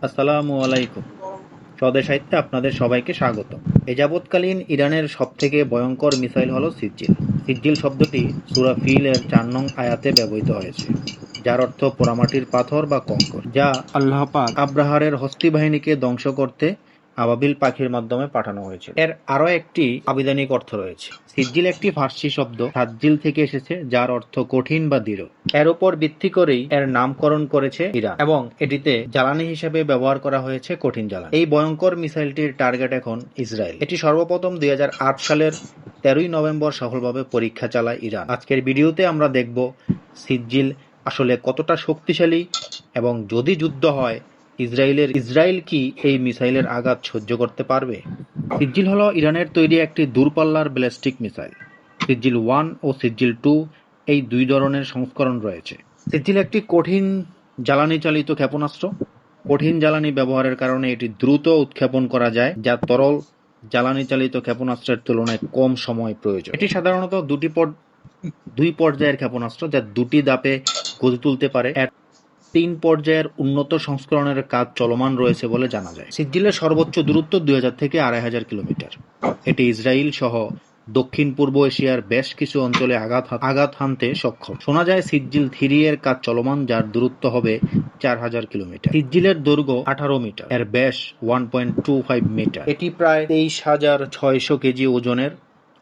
আসসালামু আলাইকুম। স্বদেশ সাহিত্যে আপনাদের সবাইকে স্বাগত। এ যাবৎকালীন ইরানের সবথেকে ভয়ঙ্কর মিসাইল হলো সিজ্জিল। সিজ্জিল শব্দটি সূরা ফিল এর ৪ নং আয়াতে ব্যবহৃত হয়েছে, যার অর্থ পোড়ামাটির পাথর বা কঙ্কর, যা আল্লাহ পাক আব্রাহারের হস্তি বাহিনীকে ধ্বংস করতে আবাবিল পাখির মাধ্যমে পাঠানো হয়েছিল। এর আরও একটি আবিধানিক অর্থ রয়েছে। সিজ্জিল একটি ফার্সি শব্দ সাজ্জিল থেকে এসেছে, যার অর্থ কঠিন বা দৃঢ়। এর উপর ভিত্তি করেই এর নামকরণ করেছে ইরান, এবং এটিতে জ্বালানি হিসেবে ব্যবহার করা হয়েছে কঠিন জ্বালানি। এই ভয়ঙ্কর মিসাইলটির টার্গেট এখন ইসরায়েল। এটি সর্বপ্রথম ২০০৮ সালের ১৩ই নভেম্বর সফলভাবে পরীক্ষা চালায় ইরান। আজকের ভিডিওতে আমরা দেখব সিজ্জিল আসলে কতটা শক্তিশালী, এবং যদি যুদ্ধ হয় ইসরায়েল কি এই মিসাইলের আঘাত সহ্য করতে পারবে। সিজ্জিল হলো ইরানের তৈরি একটি দূরপাল্লার ব্যালিস্টিক মিসাইল। সিজ্জিল 1 ও সিজ্জিল 2 এই দুই ধরনের সংস্করণ রয়েছে। সিজ্জিল একটি কঠিন জ্বালানি চালিত ক্ষেপণাস্ত্র। কঠিন জ্বালানি ব্যবহারের কারণে এটি দ্রুত উৎক্ষেপণ করা যায়, যা তরল জ্বালানি চালিত ক্ষেপণাস্ত্রের তুলনায় কম সময় প্রয়োজন। এটি সাধারণত দুই পর্যায়ের ক্ষেপণাস্ত্র, যা দুটি ধাপে গতি তুলতে পারে। এর ৩ পর্যায়ের উন্নত সংস্করণের কাজ চলমান রয়েছে বলে জানা যায়। সিজ্জিলের সর্বোচ্চ দূরত্ব ২০০০ থেকে ২৫০০ কিলোমিটার। এটি ইসরায়েল সহ দক্ষিণ-পূর্ব এশিয়ার বেশ কিছু অঞ্চলে আঘাত হানতে সক্ষম। শোনা যায় সিজ্জিল 3 এর কাজ চলমান, যার দূরত্ব হবে ৪০০০ কিলোমিটার। সিজ্জিলের দৈর্ঘ্য ১৮ মিটার, এর ব্যাস 1.25 মিটার। এটি প্রায় ২৩,৬০০ কেজি ওজনের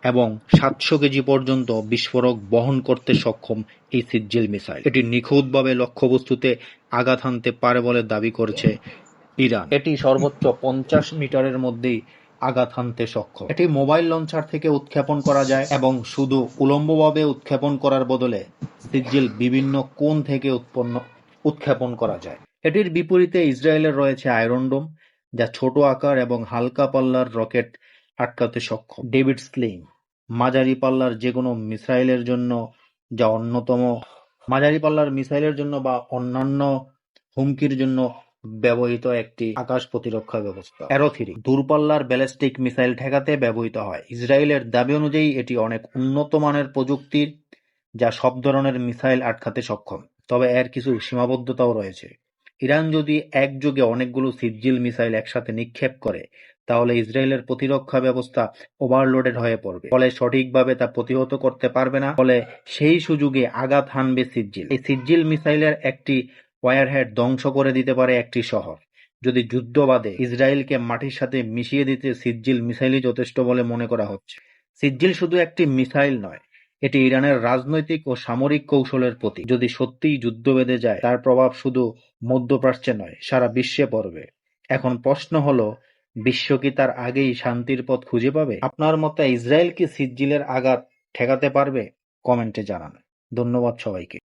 এবং ৭০০ কেজি পর্যন্ত বিস্ফোরক বহন করতে সক্ষম এই সিজ্জিল মিসাইল। এটি নিখুঁতভাবে লক্ষ্যবস্তুতে আঘাত হানতে পারে বলে দাবি করেছে ইরান। এটি সর্বোচ্চ ৫০ মিটারের মধ্যেই আঘাত হানতে সক্ষম। এটি মোবাইল লঞ্চার থেকে উৎক্ষেপণ করা যায়, এবং শুধু উল্লম্বভাবে উৎক্ষেপণ করার বদলে সিজ্জিল বিভিন্ন কোণ থেকে উৎক্ষেপণ করা যায়। এটির বিপরীতে ইসরায়েলের রয়েছে আয়রন ডোম, যা ছোট আকার এবং হালকা পাল্লার রকেট আটকাতে সক্ষম। ডেভিড স্লিং মাঝারি পাল্লার যেকোনো মিসাইলের জন্য বা অন্যান্য হুমকির জন্য ব্যবহৃত একটি আকাশ প্রতিরক্ষা ব্যবস্থা। অ্যারো 3 দূরপাল্লার ব্যালিস্টিক মিসাইল ঠেকাতে ব্যবহৃত হয়। ইসরায়েলের দাবি অনুযায়ী এটি অনেক উন্নত মানের প্রযুক্তির, যা সব ধরনের মিসাইল আটকাতে সক্ষম। তবে এর কিছু সীমাবদ্ধতাও রয়েছে। ইরান যদি একযোগে অনেকগুলো সিজ্জিল মিসাইল একসাথে নিক্ষেপ করে, তাহলে ইসরায়েলের প্রতিরক্ষা ব্যবস্থা ওভারলোডেড হয়ে পড়বে, ফলে সঠিকভাবে তা প্রতিহত করতে পারবে না। ফলে সেই সুযোগে আঘাত হানবে সিজ্জিল। এই সিজ্জিল মিসাইলের একটি ওয়ারহেড ধ্বংস করে দিতে পারে একটি শহর। যদি যুদ্ধ বাধে, ইসরায়েলকে মাটির সাথে মিশিয়ে দিতে সিজ্জিল মিসাইলই যথেষ্ট বলে মনে করা হচ্ছে। সিজ্জিল শুধু একটি মিসাইল নয়, এটি ইরানের রাজনৈতিক ও সামরিক কৌশলের প্রতীক। যদি সত্যিই যুদ্ধ বেঁধে যায়, তার প্রভাব শুধু মধ্যপ্রাচ্যে নয়, সারা বিশ্বে পড়বে। এখন প্রশ্ন হলো, বিশ্ব কি তার আগেই শান্তির পথ খুঁজে পাবে? আপনার মতে ইসরায়েল কি সিজ্জিলের আঘাত ঠেকাতে পারবে? কমেন্টে জানান। ধন্যবাদ সবাইকে।